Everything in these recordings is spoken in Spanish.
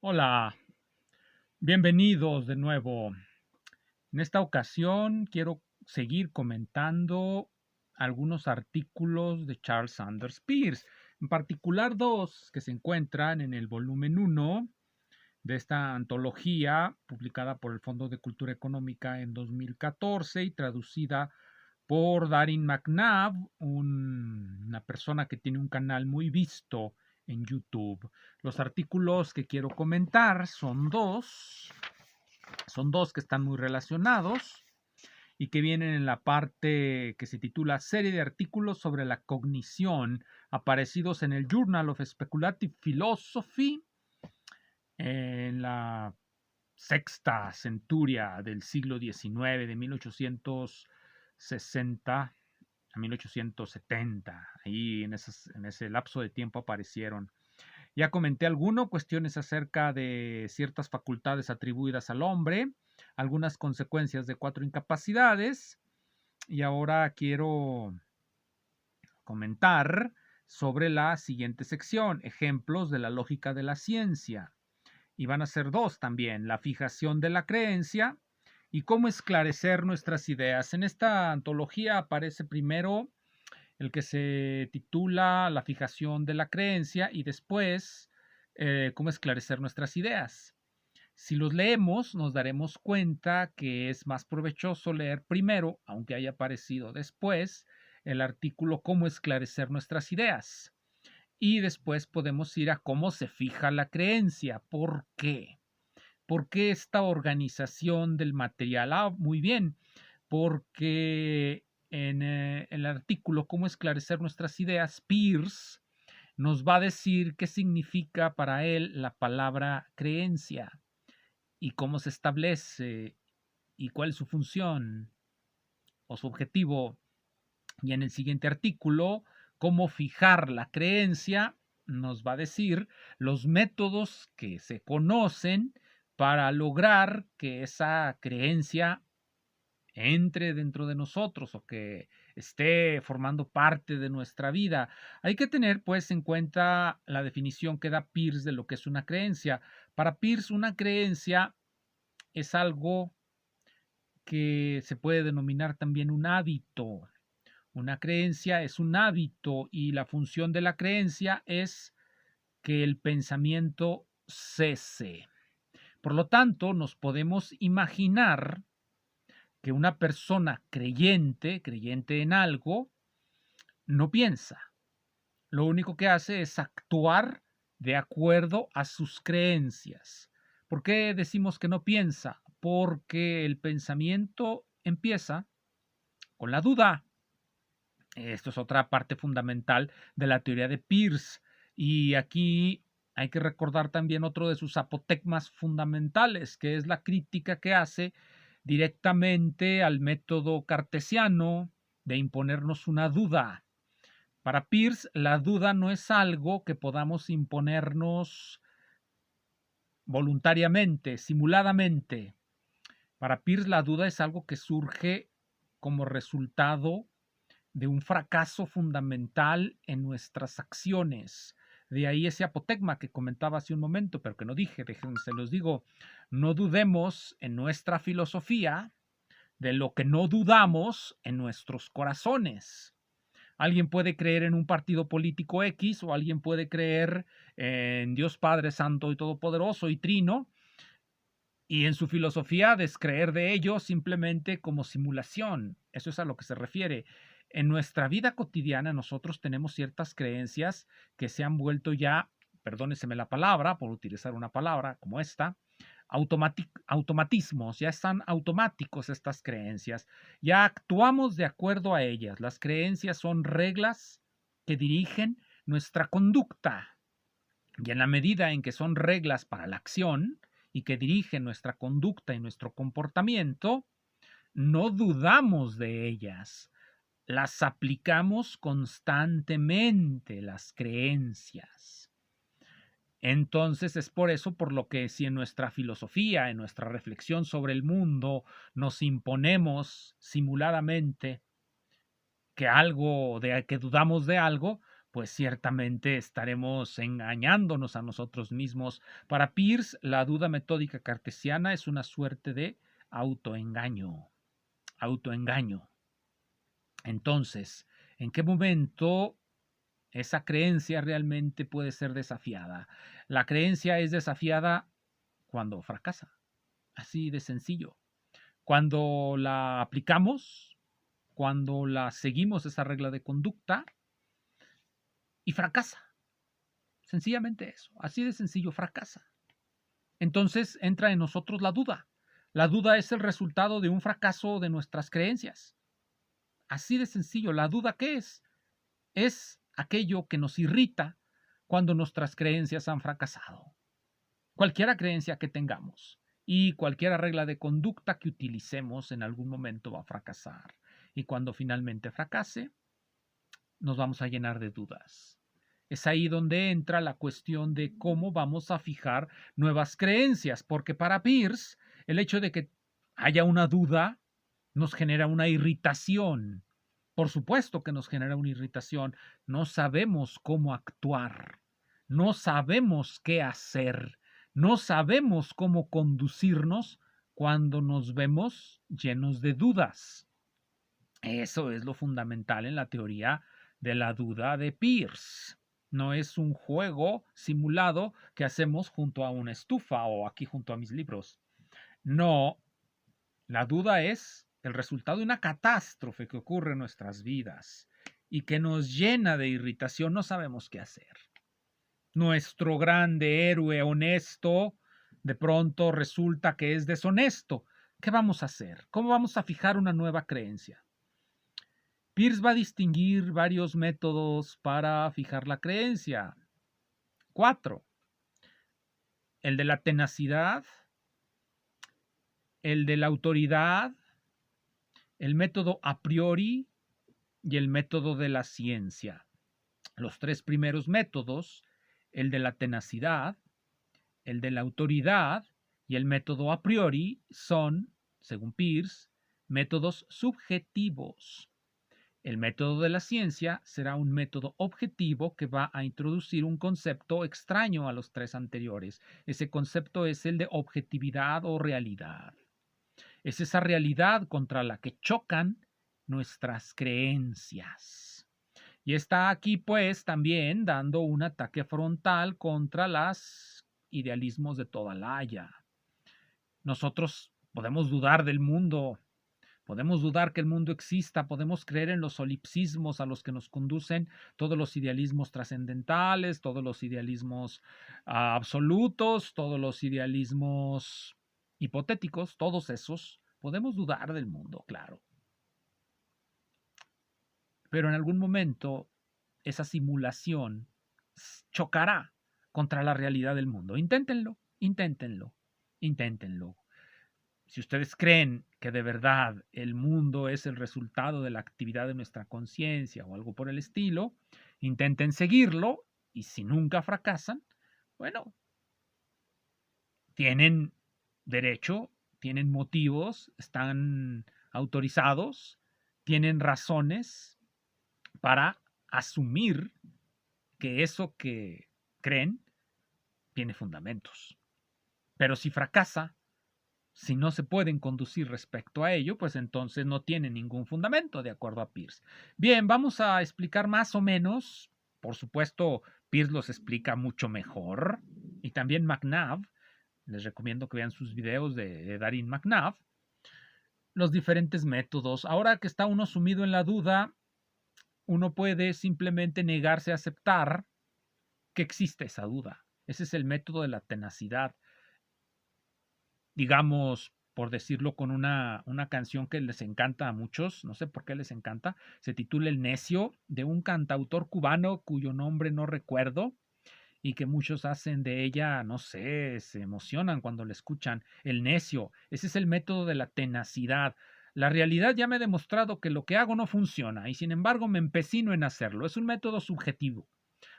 Hola, bienvenidos de nuevo. En esta ocasión quiero seguir comentando algunos artículos de Charles Sanders Peirce, en particular dos que se encuentran en el volumen uno de esta antología publicada por el Fondo de Cultura Económica en 2014 y traducida por Darin McNabb, una persona que tiene un canal muy visto en YouTube. Los artículos que quiero comentar son dos que están muy relacionados y que vienen en la parte que se titula Serie de artículos sobre la cognición, aparecidos en el Journal of Speculative Philosophy en la sexta centuria del siglo XIX, de 1860 a 1870. Ahí en ese lapso de tiempo aparecieron. Ya comenté cuestiones acerca de ciertas facultades atribuidas al hombre, algunas consecuencias de 4 incapacidades, y ahora quiero comentar sobre la siguiente sección, ejemplos de la lógica de la ciencia. Y van a ser dos también, la fijación de la creencia y cómo esclarecer nuestras ideas. En esta antología aparece primero el que se titula La fijación de la creencia y después cómo esclarecer nuestras ideas. Si los leemos, nos daremos cuenta que es más provechoso leer primero, aunque haya aparecido después, el artículo Cómo esclarecer nuestras ideas. Y después podemos ir a cómo se fija la creencia. ¿Por qué? ¿Por qué esta organización del material? Muy bien, porque en el artículo Cómo esclarecer nuestras ideas, Peirce nos va a decir qué significa para él la palabra creencia y cómo se establece y cuál es su función o su objetivo. Y en el siguiente artículo, Cómo fijar la creencia, nos va a decir los métodos que se conocen para lograr que esa creencia entre dentro de nosotros o que esté formando parte de nuestra vida. Hay que tener pues en cuenta la definición que da Peirce de lo que es una creencia. Para Peirce una creencia es algo que se puede denominar también un hábito. Una creencia es un hábito y la función de la creencia es que el pensamiento cese. Por lo tanto, nos podemos imaginar que una persona creyente en algo, no piensa. Lo único que hace es actuar de acuerdo a sus creencias. ¿Por qué decimos que no piensa? Porque el pensamiento empieza con la duda. Esto es otra parte fundamental de la teoría de Peirce. Y aquí hay que recordar también otro de sus apotegmas fundamentales, que es la crítica que hace directamente al método cartesiano de imponernos una duda. Para Peirce, la duda no es algo que podamos imponernos voluntariamente, simuladamente. Para Peirce, la duda es algo que surge como resultado de un fracaso fundamental en nuestras acciones. De ahí ese apotegma que comentaba hace un momento, pero que no dije, se los digo, no dudemos en nuestra filosofía de lo que no dudamos en nuestros corazones. Alguien puede creer en un partido político X o alguien puede creer en Dios Padre Santo y Todopoderoso y Trino y en su filosofía descreer de ello simplemente como simulación. Eso es a lo que se refiere. En nuestra vida cotidiana nosotros tenemos ciertas creencias que se han vuelto ya, perdóneseme la palabra, por utilizar una palabra como esta, automatismos, ya están automáticos estas creencias, ya actuamos de acuerdo a ellas. Las creencias son reglas que dirigen nuestra conducta y en la medida en que son reglas para la acción y que dirigen nuestra conducta y nuestro comportamiento, no dudamos de ellas, las aplicamos constantemente, las creencias. Entonces es por eso por lo que si en nuestra filosofía, en nuestra reflexión sobre el mundo, nos imponemos simuladamente que algo, de que dudamos de algo, pues ciertamente estaremos engañándonos a nosotros mismos. Para Peirce, la duda metódica cartesiana es una suerte de autoengaño. Autoengaño. Entonces, ¿en qué momento esa creencia realmente puede ser desafiada? La creencia es desafiada cuando fracasa. Así de sencillo. Cuando la aplicamos, cuando la seguimos esa regla de conducta y fracasa. Sencillamente eso. Así de sencillo, fracasa. Entonces entra en nosotros la duda. La duda es el resultado de un fracaso de nuestras creencias. Así de sencillo. ¿La duda qué es? Es aquello que nos irrita cuando nuestras creencias han fracasado. Cualquiera creencia que tengamos y cualquier regla de conducta que utilicemos en algún momento va a fracasar. Y cuando finalmente fracase, nos vamos a llenar de dudas. Es ahí donde entra la cuestión de cómo vamos a fijar nuevas creencias, porque para Peirce el hecho de que haya una duda nos genera una irritación. Por supuesto que nos genera una irritación. No sabemos cómo actuar, no sabemos qué hacer, no sabemos cómo conducirnos cuando nos vemos llenos de dudas. Eso es lo fundamental en la teoría de la duda de Peirce. No es un juego simulado que hacemos junto a una estufa o aquí junto a mis libros. No, la duda es el resultado de una catástrofe que ocurre en nuestras vidas y que nos llena de irritación. No sabemos qué hacer. Nuestro grande héroe honesto de pronto resulta que es deshonesto. ¿Qué vamos a hacer? ¿Cómo vamos a fijar una nueva creencia? Peirce va a distinguir varios métodos para fijar la creencia. 4. El de la tenacidad, el de la autoridad, el método a priori y el método de la ciencia. Los tres primeros métodos, el de la tenacidad, el de la autoridad y el método a priori, son, según Peirce, métodos subjetivos. El método de la ciencia será un método objetivo que va a introducir un concepto extraño a los tres anteriores. Ese concepto es el de objetividad o realidad. Es esa realidad contra la que chocan nuestras creencias. Y está aquí pues también dando un ataque frontal contra los idealismos de toda la haya. Nosotros podemos dudar del mundo, podemos dudar que el mundo exista, podemos creer en los solipsismos a los que nos conducen todos los idealismos trascendentales, todos los idealismos absolutos, todos los idealismos hipotéticos, todos esos. Podemos dudar del mundo, claro. Pero en algún momento esa simulación chocará contra la realidad del mundo. Inténtenlo, inténtenlo, inténtenlo. Si ustedes creen que de verdad el mundo es el resultado de la actividad de nuestra conciencia o algo por el estilo, intenten seguirlo y si nunca fracasan, bueno, tienen derecho, tienen motivos, están autorizados, tienen razones para asumir que eso que creen tiene fundamentos. Pero si fracasa, si no se pueden conducir respecto a ello, pues entonces no tiene ningún fundamento, de acuerdo a Peirce. Bien, vamos a explicar más o menos. Por supuesto, Peirce los explica mucho mejor. Y también McNabb. Les recomiendo que vean sus videos de Darin McNabb. Los diferentes métodos. Ahora que está uno sumido en la duda, uno puede simplemente negarse a aceptar que existe esa duda. Ese es el método de la tenacidad. Digamos, por decirlo con una canción que les encanta a muchos, no sé por qué les encanta, se titula El Necio, de un cantautor cubano cuyo nombre no recuerdo y que muchos hacen de ella, no sé, se emocionan cuando le escuchan. El Necio, ese es el método de la tenacidad. La realidad ya me ha demostrado que lo que hago no funciona y sin embargo me empecino en hacerlo. Es un método subjetivo.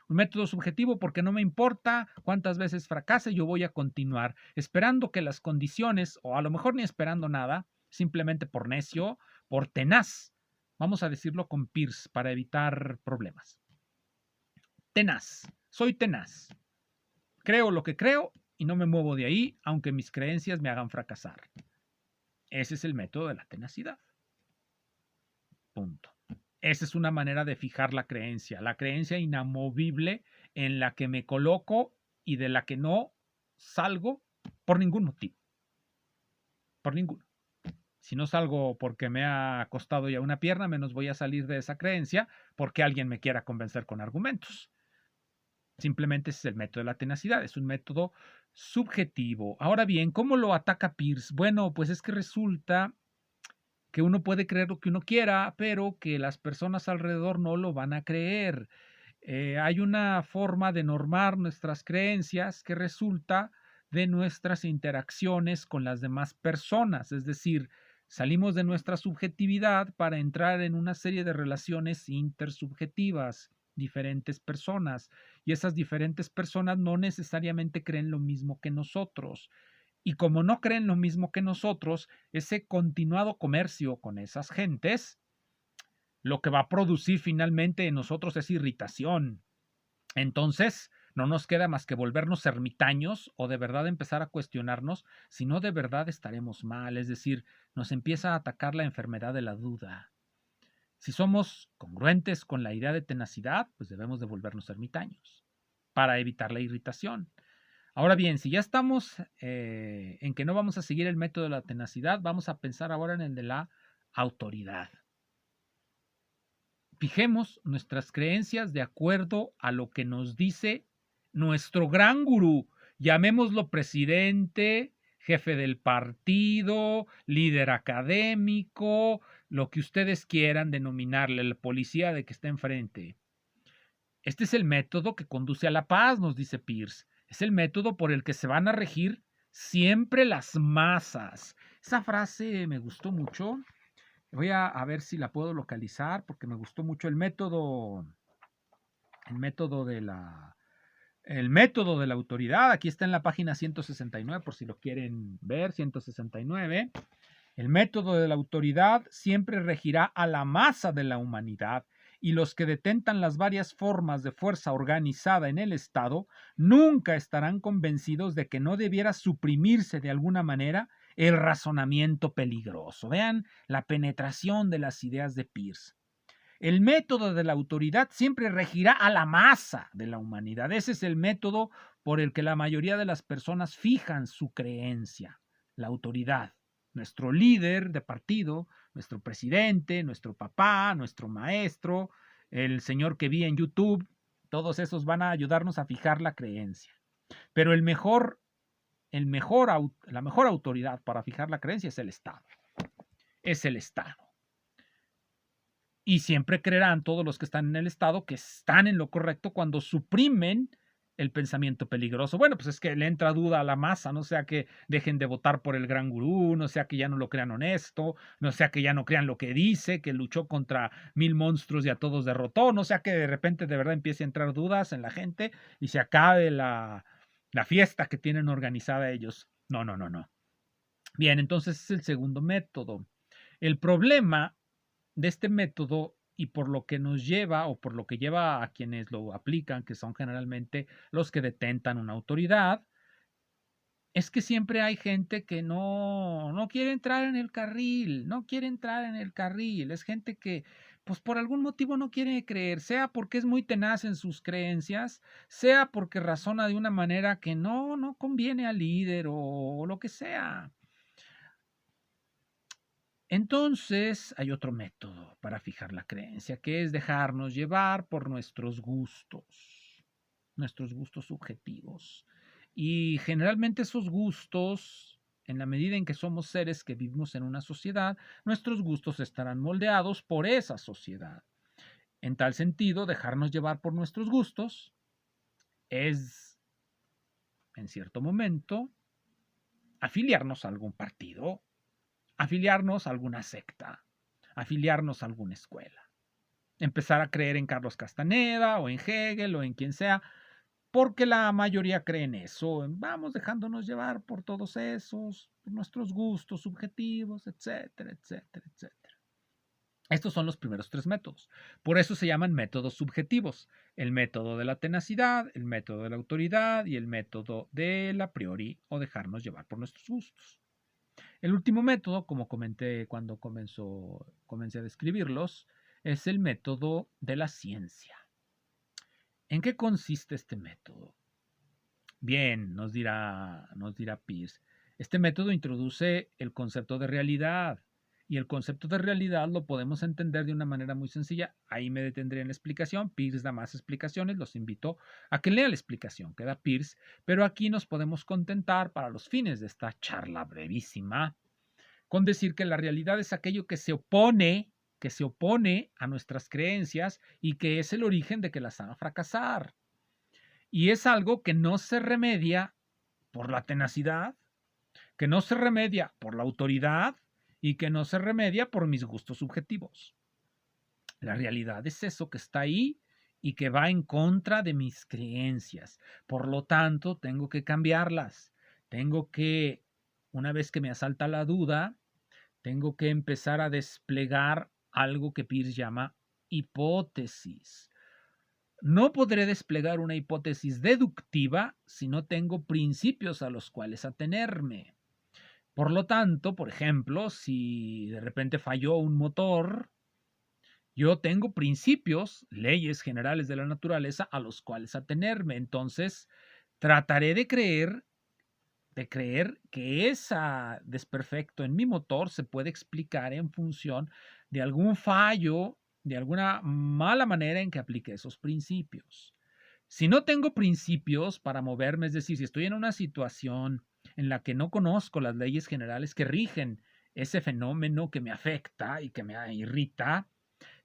Un método subjetivo porque no me importa cuántas veces fracase, yo voy a continuar esperando que las condiciones, o a lo mejor ni esperando nada, simplemente por necio, por tenaz, vamos a decirlo con Peirce para evitar problemas. tenaz, soy tenaz. Creo lo que creo y no me muevo de ahí, aunque mis creencias me hagan fracasar. Ese es el método de la tenacidad. Punto. Esa es una manera de fijar la creencia inamovible en la que me coloco y de la que no salgo por ningún motivo. Por ninguno. Si no salgo porque me ha costado ya una pierna, menos voy a salir de esa creencia porque alguien me quiera convencer con argumentos. Simplemente ese es el método de la tenacidad, es un método subjetivo. Ahora bien, ¿cómo lo ataca Peirce? Bueno, pues es que resulta que uno puede creer lo que uno quiera, pero que las personas alrededor no lo van a creer. Hay una forma de normar nuestras creencias que resulta de nuestras interacciones con las demás personas, es decir, salimos de nuestra subjetividad para entrar en una serie de relaciones intersubjetivas, diferentes personas, y esas diferentes personas no necesariamente creen lo mismo que nosotros. Y como no creen lo mismo que nosotros, ese continuado comercio con esas gentes, lo que va a producir finalmente en nosotros es irritación. Entonces, no nos queda más que volvernos ermitaños o de verdad empezar a cuestionarnos si no de verdad estaremos mal, es decir, nos empieza a atacar la enfermedad de la duda. Si somos congruentes con la idea de tenacidad, pues debemos de volvernos ermitaños para evitar la irritación. Ahora bien, si ya estamos en que no vamos a seguir el método de la tenacidad, vamos a pensar ahora en el de la autoridad. Fijemos nuestras creencias de acuerdo a lo que nos dice nuestro gran gurú, llamémoslo presidente, jefe del partido, líder académico, lo que ustedes quieran denominarle, el policía de que está enfrente. Este es el método que conduce a la paz, nos dice Peirce. Es el método por el que se van a regir siempre las masas. Esa frase me gustó mucho. Voy a ver si la puedo localizar porque me gustó mucho el método el método de la autoridad. Aquí está en la página 169 por si lo quieren ver, 169. El método de la autoridad siempre regirá a la masa de la humanidad y los que detentan las varias formas de fuerza organizada en el Estado nunca estarán convencidos de que no debiera suprimirse de alguna manera el razonamiento peligroso. Vean la penetración de las ideas de Peirce. El método de la autoridad siempre regirá a la masa de la humanidad. Ese es el método por el que la mayoría de las personas fijan su creencia, la autoridad. Nuestro líder de partido, nuestro presidente, nuestro papá, nuestro maestro, el señor que vi en YouTube, todos esos van a ayudarnos a fijar la creencia. Pero la mejor autoridad para fijar la creencia es el Estado. Es el Estado. Y siempre creerán todos los que están en el Estado que están en lo correcto cuando suprimen el pensamiento peligroso. Bueno, pues es que le entra duda a la masa, no sea que dejen de votar por el gran gurú, no sea que ya no lo crean honesto, no sea que ya no crean lo que dice, que luchó contra 1000 monstruos y a todos derrotó, no sea que de repente de verdad empiece a entrar dudas en la gente y se acabe la fiesta que tienen organizada ellos. No, no, no, no. Bien, entonces es el segundo método. El problema de este método y por lo que nos lleva o por lo que lleva a quienes lo aplican, que son generalmente los que detentan una autoridad, es que siempre hay gente que no quiere entrar en el carril, no quiere entrar en el carril, es gente que pues por algún motivo no quiere creer, sea porque es muy tenaz en sus creencias, sea porque razona de una manera que no conviene al líder o lo que sea. Entonces, hay otro método para fijar la creencia, que es dejarnos llevar por nuestros gustos subjetivos. Y generalmente esos gustos, en la medida en que somos seres que vivimos en una sociedad, nuestros gustos estarán moldeados por esa sociedad. En tal sentido, dejarnos llevar por nuestros gustos es, en cierto momento, afiliarnos a algún partido, afiliarnos a alguna secta, afiliarnos a alguna escuela, empezar a creer en Carlos Castaneda o en Hegel o en quien sea, porque la mayoría cree en eso. Vamos dejándonos llevar por todos esos, por nuestros gustos subjetivos, etcétera, etcétera, etcétera. Estos son los primeros tres métodos. Por eso se llaman métodos subjetivos. El método de la tenacidad, el método de la autoridad y el método del a priori o dejarnos llevar por nuestros gustos. El último método, como comenté cuando comencé a describirlos, es el método de la ciencia. ¿En qué consiste este método? Bien, nos dirá Peirce. Este método introduce el concepto de realidad. Y el concepto de realidad lo podemos entender de una manera muy sencilla. Ahí me detendré en la explicación. Peirce da más explicaciones. Los invito a que lean la explicación que da Peirce. Pero aquí nos podemos contentar para los fines de esta charla brevísima con decir que la realidad es aquello que se opone a nuestras creencias y que es el origen de que las haga fracasar. Y es algo que no se remedia por la tenacidad, que no se remedia por la autoridad y que no se remedia por mis gustos subjetivos. La realidad es eso que está ahí y que va en contra de mis creencias. Por lo tanto, tengo que cambiarlas. Tengo que, una vez que me asalta la duda, tengo que empezar a desplegar algo que Peirce llama hipótesis. No podré desplegar una hipótesis deductiva si no tengo principios a los cuales atenerme. Por lo tanto, por ejemplo, si de repente falló un motor, yo tengo principios, leyes generales de la naturaleza a los cuales atenerme. Entonces, trataré de creer que ese desperfecto en mi motor se puede explicar en función de algún fallo, de alguna mala manera en que aplique esos principios. Si no tengo principios para moverme, es decir, si estoy en una situación en la que no conozco las leyes generales que rigen ese fenómeno que me afecta y que me irrita,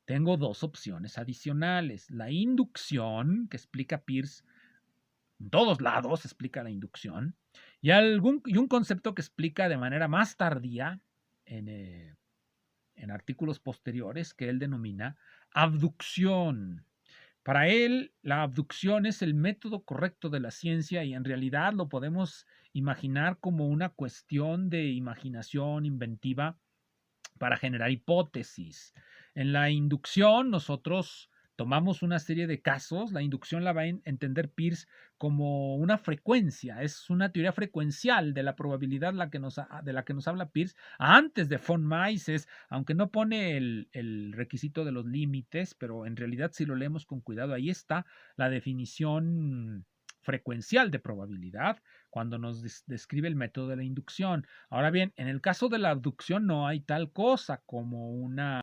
tengo dos opciones adicionales. La inducción, que explica Peirce en todos lados, explica la inducción, y un concepto que explica de manera más tardía en artículos posteriores que él denomina abducción. Para él, la abducción es el método correcto de la ciencia y en realidad lo podemos imaginar como una cuestión de imaginación inventiva para generar hipótesis. En la inducción, nosotros tomamos una serie de casos. La inducción la va a entender Peirce como una frecuencia, es una teoría frecuencial de la probabilidad de la que nos habla Peirce antes de von Mises, aunque no pone el requisito de los límites, pero en realidad si lo leemos con cuidado, ahí está la definición frecuencial de probabilidad cuando nos describe el método de la inducción. Ahora bien, en el caso de la abducción no hay tal cosa como una